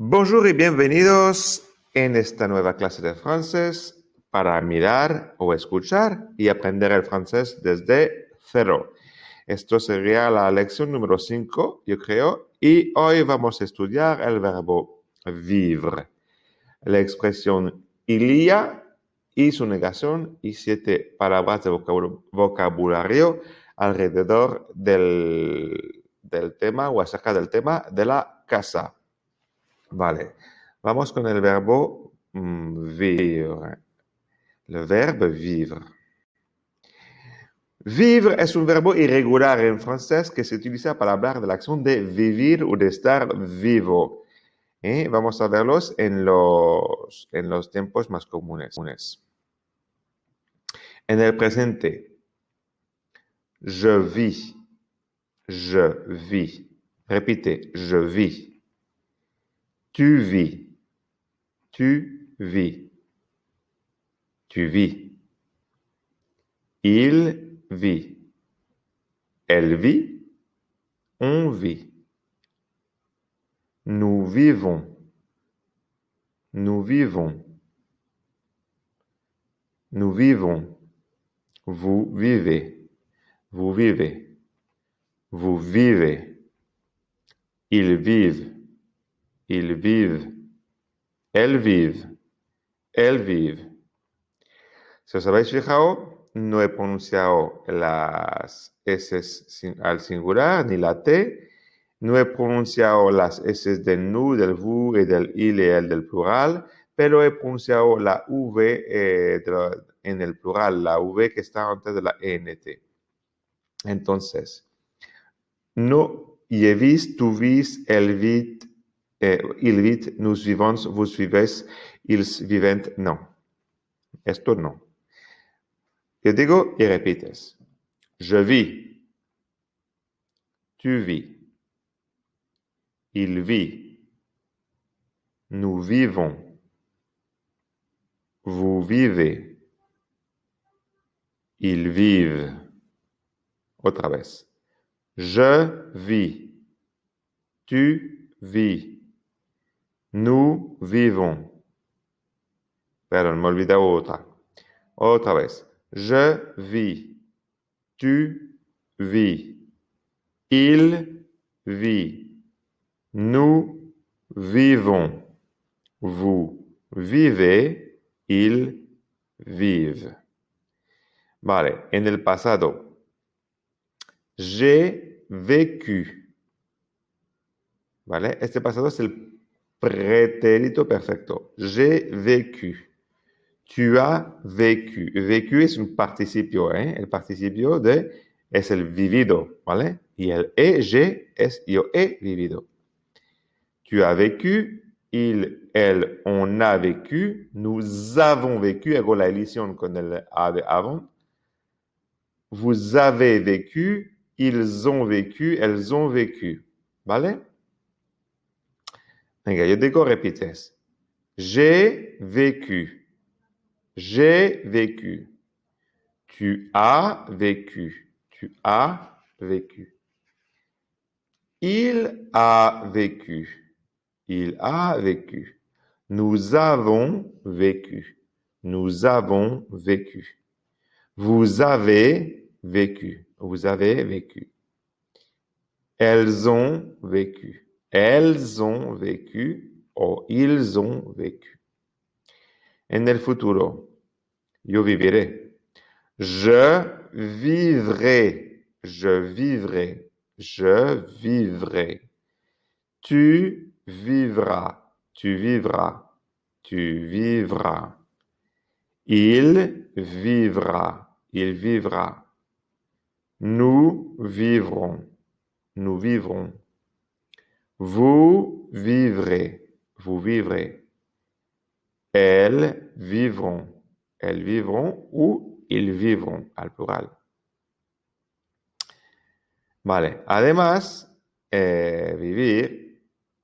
Bonjour y bienvenidos en esta nueva clase de francés para mirar o escuchar y aprender el francés desde cero. Esto sería la lección número 5, yo creo, y hoy vamos a estudiar el verbo vivre, la expresión il y a y su negación y 7 palabras de vocabulario alrededor del tema o acerca del tema de la casa. Vale, vamos con el verbo vivre. Le verbe vivre. Vivre es un verbo irregular en francés que se utiliza para hablar de la acción de vivir o de estar vivo. Vamos a verlos en los tiempos más comunes. En el presente, je vis, je vis. Repite, je vis. Tu vis, tu vis. Tu vis. Il vit. Elle vit. On vit. Nous vivons. Nous vivons. Nous vivons. Vous vivez. Vous vivez. Vous vivez. Ils vivent. Ils vivent. Elles vivent. Elles vivent. Si os habéis fijado, no he pronunciado las S al singular ni la T. No he pronunciado las S del nous, del vous y del il y el del plural, pero he pronunciado la V en el plural, la V que está antes de la ENT. Entonces, no, je vis, tu vis, elle vit, il vit, nous vivons, vous vivez, ils vivent, no. Esto no. Yo digo y repites. Je vis. Tu vis. Il vit. Nous vivons. Vous vivez. Ils vivent. Otra vez. Je vis. Tu vis. Nous vivons. Perdón, me olvidé otra. Otra vez. Je vis. Tu vis. Il vit. Nous vivons. Vous vivez. Ils vivent. Vale, en el pasado. J'ai vécu. Vale, este pasado es el pretérito perfecto. J'ai vécu. Tu as vécu. Vécu es un participio, El participio es el vivido, ¿vale? Y el j'ai es yo he vivido. Tu as vécu, il, elle, on a vécu, nous avons vécu, hago la elisión con el a de avant. Vous avez vécu, ils ont vécu, elles ont vécu, ¿vale? Venga, yo digo repites. J'ai vécu. J'ai vécu. Tu as vécu. Tu as vécu. Il a vécu. Il a vécu. Nous avons vécu. Nous avons vécu. Vous avez vécu. Vous avez vécu. Elles ont vécu. Elles ont vécu o ils ont vécu. En el futuro, yo viviré. Je vivrai. Je vivrai. Je vivrai. Tu vivras. Tu vivras. Tu vivras. Il vivra. Il vivra. Nous vivrons. Nous vivrons. Vous vivrez. Vous vivrez. Elles vivront. Elles vivront ou ils vivront al plural. Vale. Además, vivir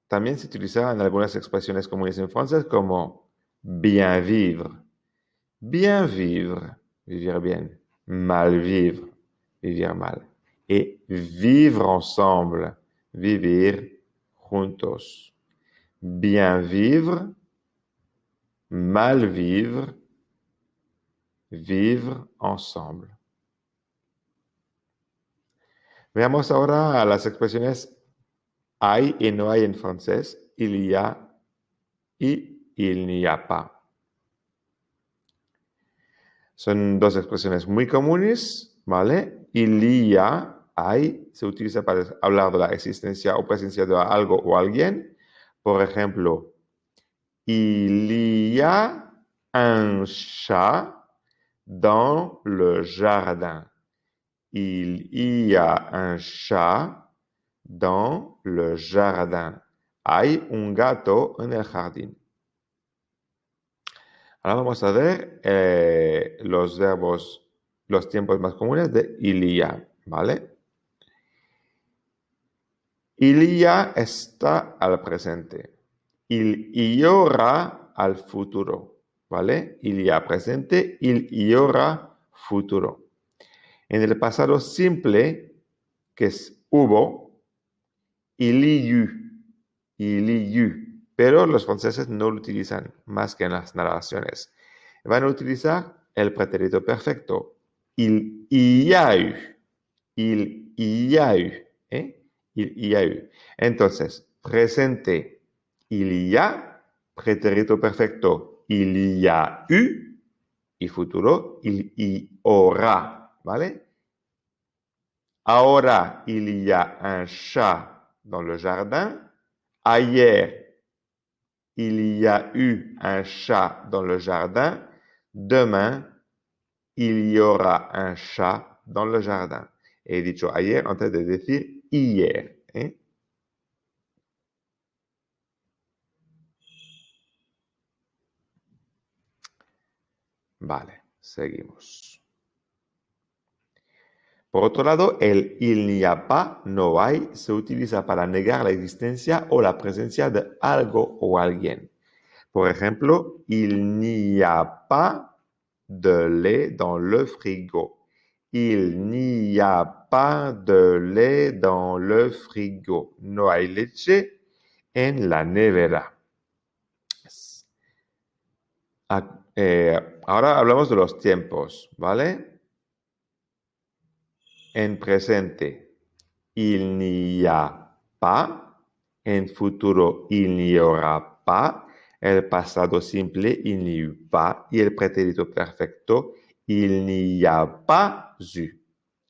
también se utiliza en algunas expresiones comunes en francés como bien vivre. Bien vivre, vivir bien. Mal vivre, vivir mal. Et vivre ensemble, vivir juntos. bien vivre, mal vivre, vivre ensemble. Veamos ahora las expresiones hay y no hay en francés, il y a y il n'y a pas. Son dos expresiones muy comunes, ¿vale? Il y a, hay, se utiliza para hablar de la existencia o presencia de algo o alguien. Por ejemplo, il y a un chat dans le jardin. Il y a un chat dans le jardin. Hay un gato en el jardín. Ahora vamos a ver los verbos, los tiempos más comunes de il y a, ¿vale? Il y a está al presente. Il y aura al futuro, ¿vale? Il y a presente, il y aura futuro. En el pasado simple, que es hubo, il y eut, il y eut. Pero los franceses no lo utilizan más que en las narraciones. Van a utilizar el pretérito perfecto. Il y a eu. Il y a eu. ¿Eh? Il y a eu. Entonces, presente, il y a. Pretérito perfecto, il y a eu. Y futuro, il y aura. ¿Vale? Ahora, il y a un chat dans le jardin. Ayer, il y a eu un chat dans le jardin. Demain, il y aura un chat dans le jardin. He dicho ayer antes de decir hier. ¿Eh? Vale, seguimos. Por otro lado, el il n'y a pas, no hay, se utiliza para negar la existencia o la presencia de algo o alguien. Por ejemplo, il n'y a pas de lait dans le frigo. Il n'y a pas de lait dans le frigo. No hay leche en la nevera. Ahora hablamos de los tiempos, ¿vale? En presente, il n'y a pas. En futuro, il n'y aura pas. El pasado simple, il n'y eut pas. Y el pretérito perfecto, il n'y a pas eu.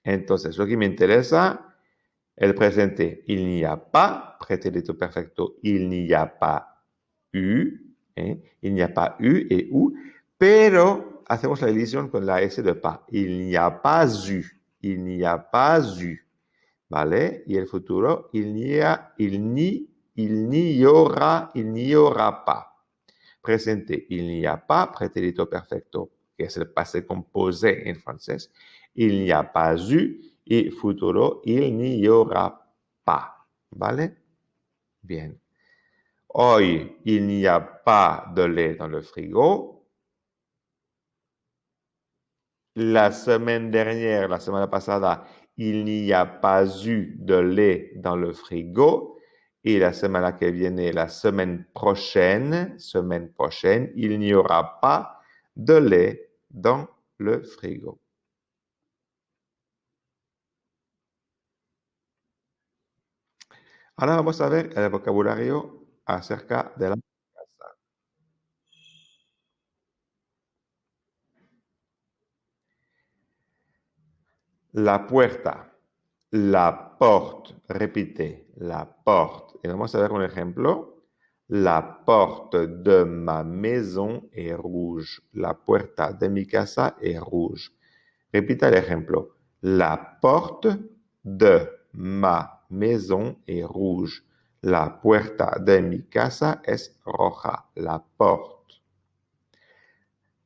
Entonces, lo que me interesa, el presente, il n'y a pas. Pretérito perfecto, il n'y a pas eu. Il n'y a pas eu et ou. Pero hacemos la edición con la S de pas. Il n'y a pas eu. Il n'y a pas eu. ¿Vale? Y el futuro, il n'y aura pas. Presente, il n'y a pas, pretérito perfecto, que es el passé composé en francés. Il n'y a pas eu. Y futuro, il n'y aura pas. ¿Vale? Bien. Hoy, il n'y a pas de lait dans le frigo. La semaine dernière, la semana pasada, il n'y a pas eu de lait dans le frigo. Et la semana que viene, la semaine prochaine, il n'y aura pas de lait dans le frigo. Ahora vamos a ver el vocabulario acerca de la casa. La puerta, la porte, repite, la porte. Y vamos a ver un ejemplo. La porte de ma maison est rouge. La puerta de mi casa es rouge. Repita el ejemplo. La porte de ma maison est rouge. La puerta de mi casa es roja. La porte.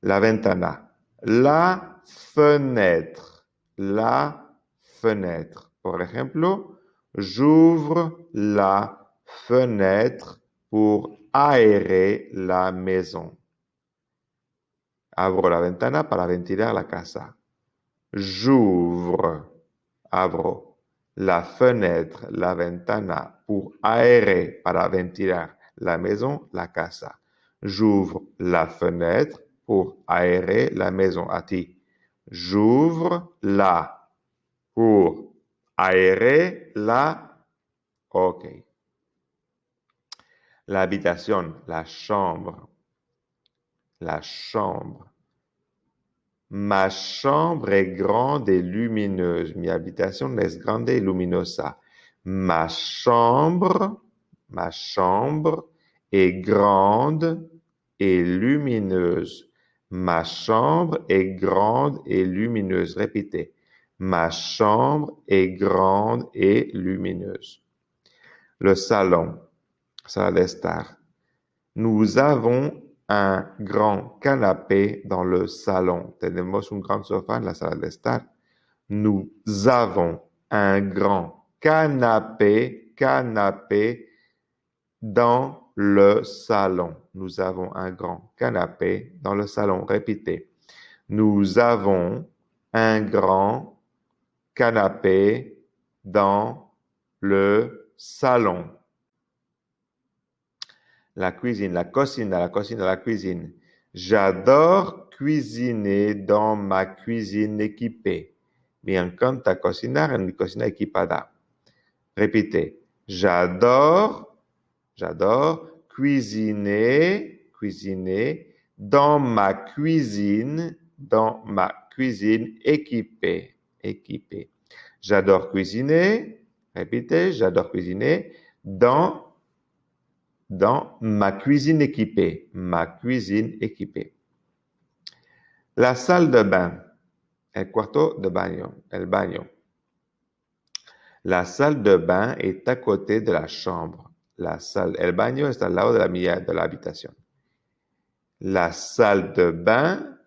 La ventana. La fenêtre. La fenêtre. Por ejemplo, j'ouvre la fenêtre pour aérer la maison. Abro la ventana para ventilar la casa. J'ouvre, abro, la fenêtre, la ventana, pour aérer, para ventilar la maison, la casa. J'ouvre la fenêtre pour aérer la maison. A ti. J'ouvre la pour aérer la. Ok. L'habitation, la chambre. La chambre. Ma chambre est grande et lumineuse. Mi habitación es grande y luminosa. Ma chambre est grande et lumineuse. Ma chambre est grande et lumineuse. Répétez. Ma chambre est grande et lumineuse. Le salon, sala de estar. Nous avons un grand canapé dans le salon. Tenemos un gran sofá en la sala de estar. Nous avons un grand canapé dans le salon. Nous avons un grand canapé dans le salon. Répétez. Nous avons un grand canapé dans le salon. La cuisine, la cocina, la cuisine. J'adore cuisiner dans ma cuisine équipée. Me encanta cocinar en mi cocina equipada. Répétez. J'adore cuisiner dans ma cuisine équipée. J'adore cuisiner, répétez, j'adore cuisiner dans ma cuisine équipée. La salle de bain, el cuarto de baño, el baño. La salle de bain est à côté de la chambre. El baño está al lado de la habitación. La salle de bain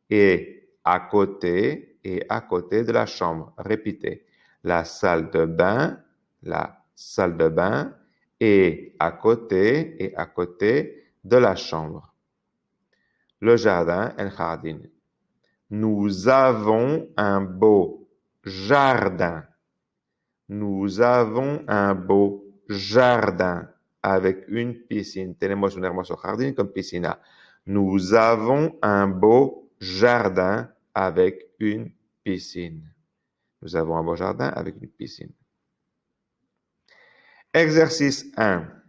est à côté de la chambre. Répétez. La salle de bain est à côté de la chambre. Le jardin, el jardín. Nous avons un beau jardin. Nous avons un beau jardin avec une piscine. Tenemos un hermoso jardín con piscina. Nous avons un beau jardin avec une piscine. Nous avons un beau jardin avec une piscine. Exercice 1.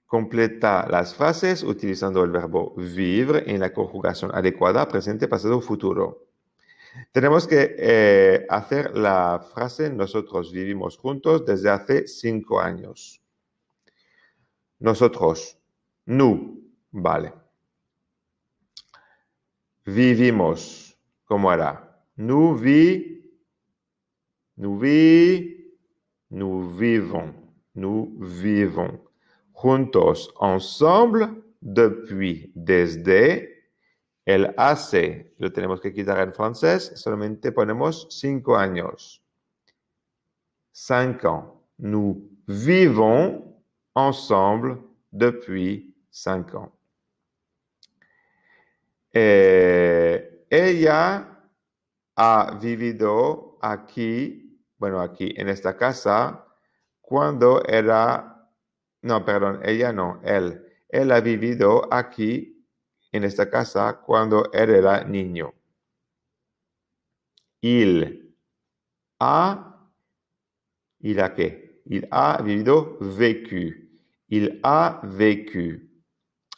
Completa las frases utilizando el verbo vivre en la conjugación adecuada presente, pasado, futuro. Tenemos que hacer la frase nosotros vivimos juntos desde hace 5 años. Nosotros, nous, vale. Vivimos, ¿cómo era? Nous vivons. Juntos, ensemble, depuis, desde. El hace, lo tenemos que quitar en francés, solamente ponemos 5 años. 5 ans. Nous vivons ensemble depuis 5 ans. Ella ha vivido aquí en esta casa, cuando era, él. Él ha vivido aquí en esta casa cuando él era niño. Il a vécu. Il a vécu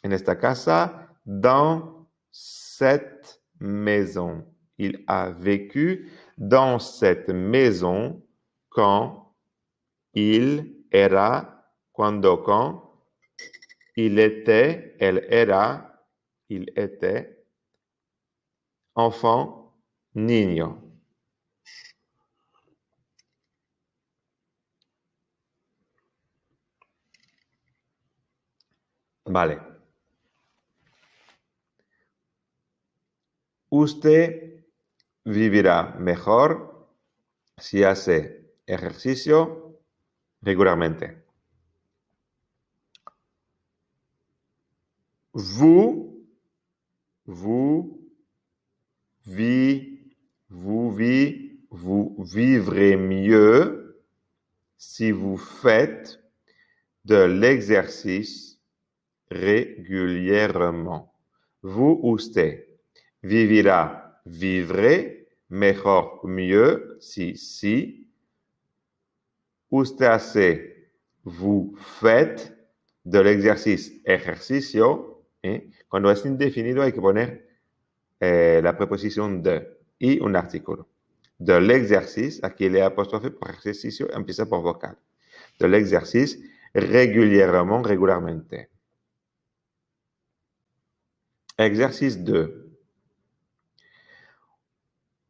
en esta casa, dans cette maison. Il a vécu dans cette maison quand il était enfant, niño. Vale. Usted vivirá mejor si hace ejercicio regularmente. Vous vivrez mieux si vous faites de l'exercice régulièrement. Vous, usted, vivirá, vivrez, mejor, mieux, si. Usted hace, vous faites de l'exercice, ejercicio. Cuando es indefinido hay que poner la preposición de y un artículo. De l'exercice, aquí el apóstrofe por ejercicio empieza por vocal. De l'exercice régulièrement, regularmente. Ejercicio 2.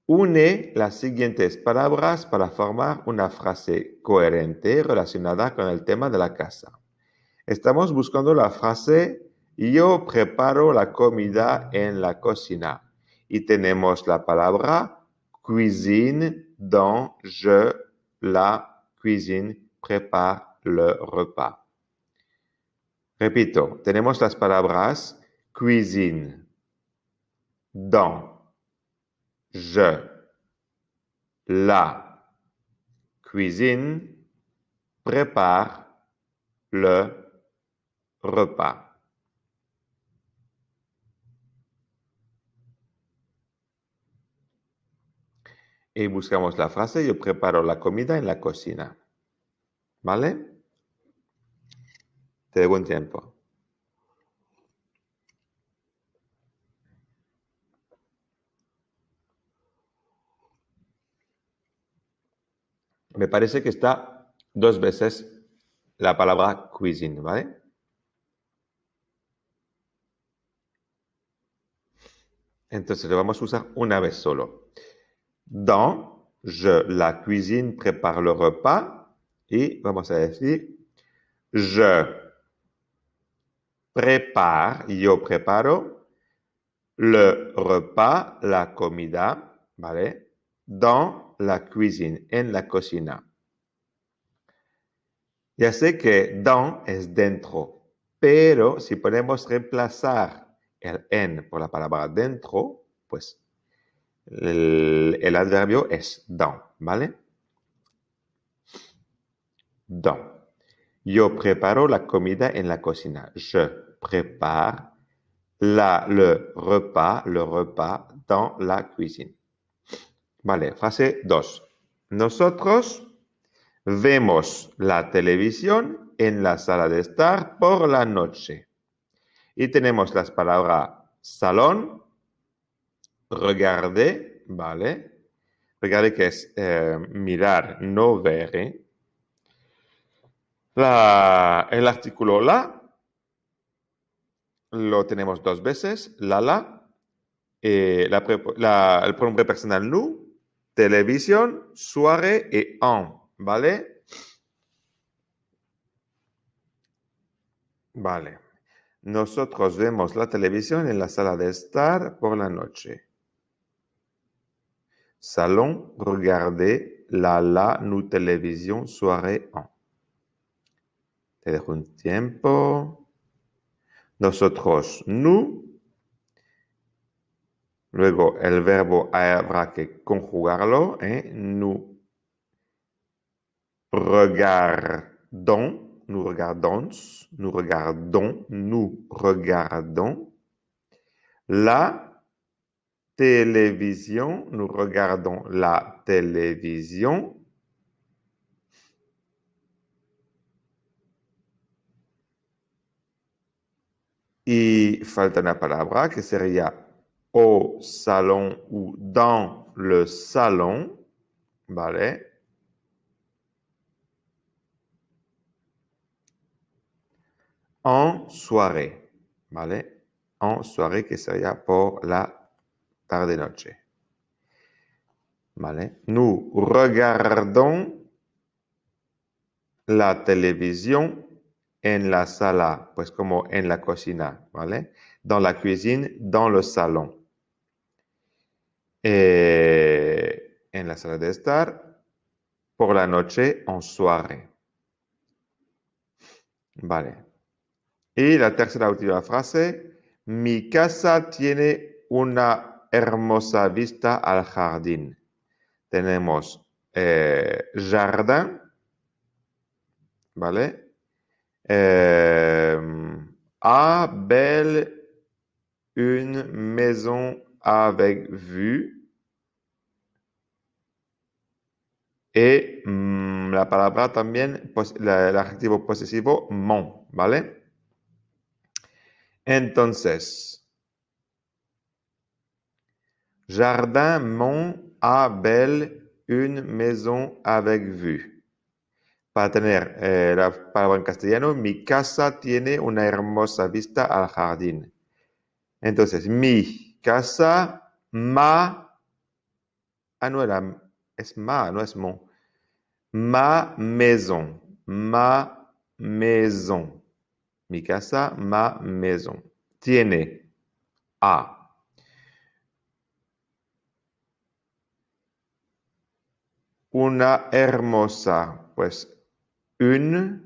Une las siguientes palabras para formar una frase coherente relacionada con el tema de la casa. Estamos buscando la frase yo preparo la comida en la cocina. Y tenemos la palabra cuisine dans je la cuisine prépare le repas. Repito, tenemos las palabras cuisine, dans, je, la cuisine prépare le repas. Y buscamos la frase yo preparo la comida en la cocina. ¿Vale? Te doy un tiempo. Me parece que está 2 veces la palabra cuisine, ¿vale? Entonces lo vamos a usar una vez solo. Dans, je, la cuisine prépare le repas. Y vamos a decir, je prépare, yo preparo, le repas, la comida, ¿vale? Dans la cuisine, en la cocina. Ya sé que dans es dentro, pero si podemos reemplazar el en por la palabra dentro, pues el adverbio es dans, ¿vale? Dans. Yo preparo la comida en la cocina. Je prépare le repas dans la cuisine. Vale, frase 2. Nosotros vemos la televisión en la sala de estar por la noche. Y tenemos las palabras salón, regarder, ¿vale? Regarder que es mirar, no ver. El artículo la lo tenemos 2 veces, la. El pronombre personal nous, televisión, soirée y en, ¿vale? Vale. Nosotros vemos la televisión en la sala de estar por la noche. Salon, regarder, la, nous, televisión, soirée, en. Te dejo un tiempo. Nosotros, nous. Luego el verbo habrá que conjugarlo. Nous regardons. Nous regardons, nous regardons, nous regardons. La télévision, nous regardons la télévision. Y falta una palabra que sería au salon ou dans le salon, ¿vale? En soirée, ¿vale? En soirée, que sería por la tarde-noche. ¿Vale? Nous regardons la televisión en la sala, pues como en la cocina, ¿vale? Dans la cuisine, dans le salon. En la sala de estar, por la noche, en soirée. Vale. Y la tercera última frase, mi casa tiene una hermosa vista al jardín. Tenemos jardin, ¿vale? A belle une maison avec vue. Y la palabra también, pues, el adjetivo posesivo, mon, ¿vale? Entonces, jardin mon a belle une maison avec vue. Para tener la palabra en castellano, mi casa tiene una hermosa vista al jardín. Entonces, mi casa, no era, es no es mon. Ma maison, ma maison. Mi casa, ma maison. Tiene a una hermosa, pues, une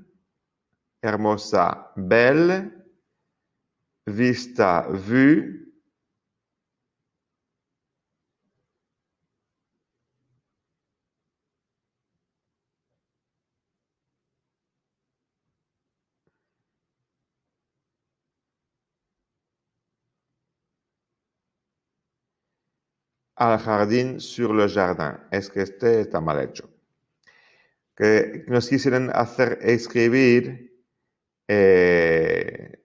hermosa, belle, vista, vue, al jardín sur le jardin. Es que este está mal hecho. Que nos quisieran hacer escribir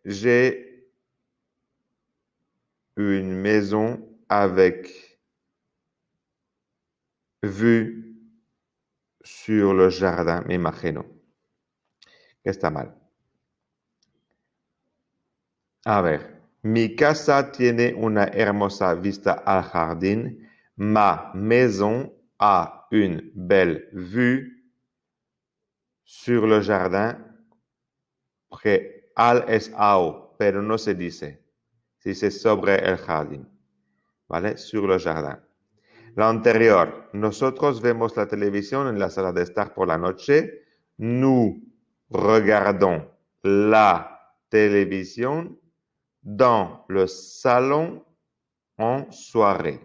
j'ai une maison avec vue sur le jardin, me imagino. Que está mal. A ver, mi casa tiene una hermosa vista al jardín. Ma maison a une belle vue sur le jardin. Porque al es ao, pero no se dice. Se dice sobre el jardín. ¿Vale? Sur le jardin. La anterior, nosotros vemos la televisión en la sala de estar por la noche. Nous regardons la télévision dans le salon en soirée.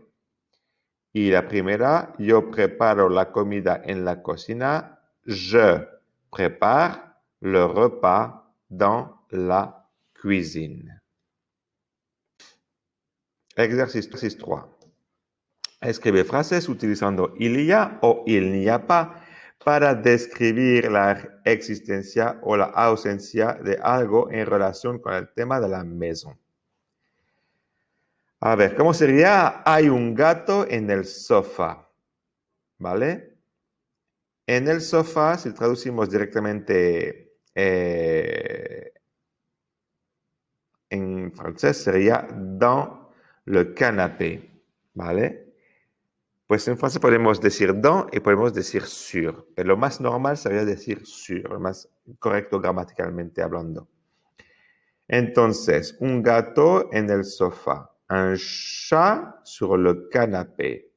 Y la primera, yo preparo la comida en la cocina. Je prépare le repas dans la cuisine. Ejercicio 3. Escribe frases utilizando il y a o il n'y a pas para describir la existencia o la ausencia de algo en relación con el tema de la maison. A ver, ¿cómo sería? Hay un gato en el sofá, ¿vale? En el sofá, si traducimos directamente en francés, sería dans le canapé, ¿vale? Pues en francés podemos decir dans y podemos decir sur, pero lo más normal sería decir sur, lo más correcto gramaticalmente hablando. Entonces, un gato en el sofá, un chat sur le canapé.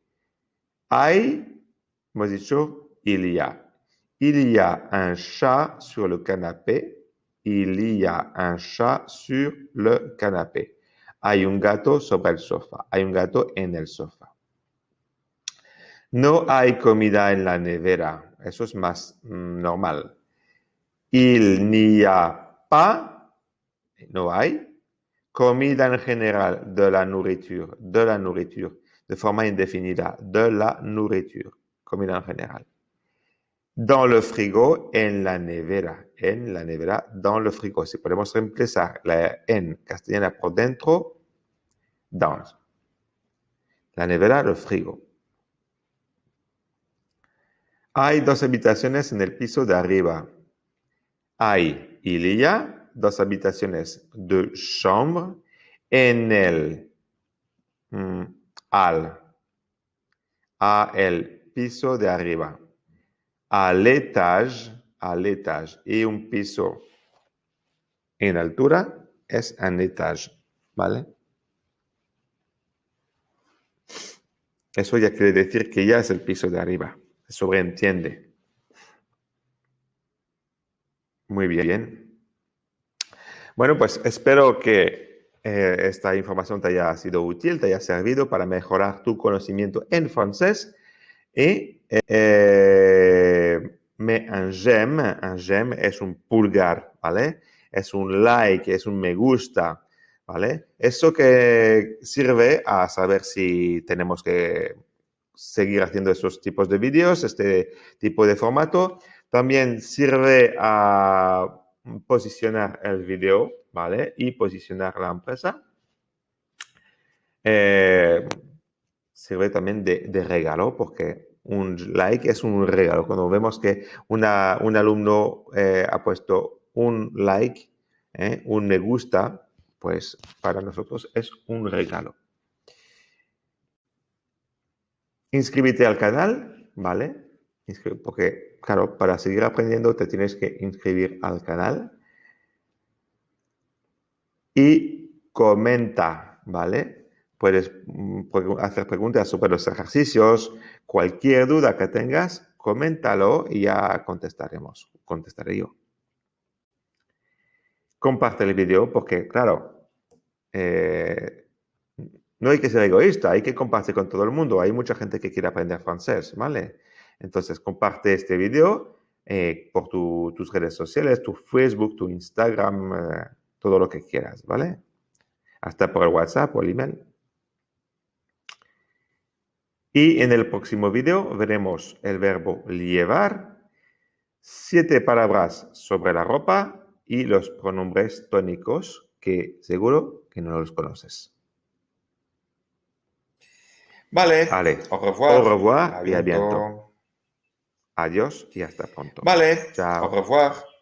Hay, hemos dicho, il y a. Il y a un chat sur le canapé. Il y a un chat sur le canapé. Hay un gato sobre el sofá. Hay un gato en el sofá. No hay comida en la nevera. Eso es más normal. Il n'y a pas, no hay, comida en general, de la nourriture, de forma indefinida, de la nourriture, comida en general. Dans le frigo, en la nevera, dans le frigo. Si podemos reemplazar la en castellana por dentro, dans. La nevera, el frigo. Hay 2 habitaciones en el piso de arriba. Il y a 2 habitaciones de chambre en el el piso de arriba. Al étage, y un piso en altura es un étage, ¿vale? Eso ya quiere decir que ya es el piso de arriba. Se sobreentiende. Muy bien. Bueno, pues espero que esta información te haya sido útil, te haya servido para mejorar tu conocimiento en francés y mais un j'aime es un pulgar, ¿vale? Es un like, es un me gusta, ¿vale? Eso que sirve a saber si tenemos que seguir haciendo esos tipos de vídeos, este tipo de formato. También sirve a posicionar el vídeo, ¿vale? Y posicionar la empresa. Sirve también de regalo, porque un like es un regalo. Cuando vemos que un alumno ha puesto un like, un me gusta, pues para nosotros es un regalo. Inscríbete al canal, ¿vale? Porque, claro, para seguir aprendiendo te tienes que inscribir al canal. Y comenta, ¿vale? Puedes hacer preguntas sobre los ejercicios, cualquier duda que tengas, coméntalo y ya contestaré yo. Comparte el vídeo porque, claro, no hay que ser egoísta, hay que compartir con todo el mundo. Hay mucha gente que quiere aprender francés, ¿vale? Entonces, comparte este vídeo por tus redes sociales, tu Facebook, tu Instagram, todo lo que quieras, ¿vale? Hasta por el WhatsApp o el email. Y en el próximo video veremos el verbo llevar, 7 palabras sobre la ropa y los pronombres tónicos que seguro que no los conoces. Vale, Vale, au au revoir à y a bientôt. bientôt. Adiós y hasta pronto. Vale, au Chao. revoir.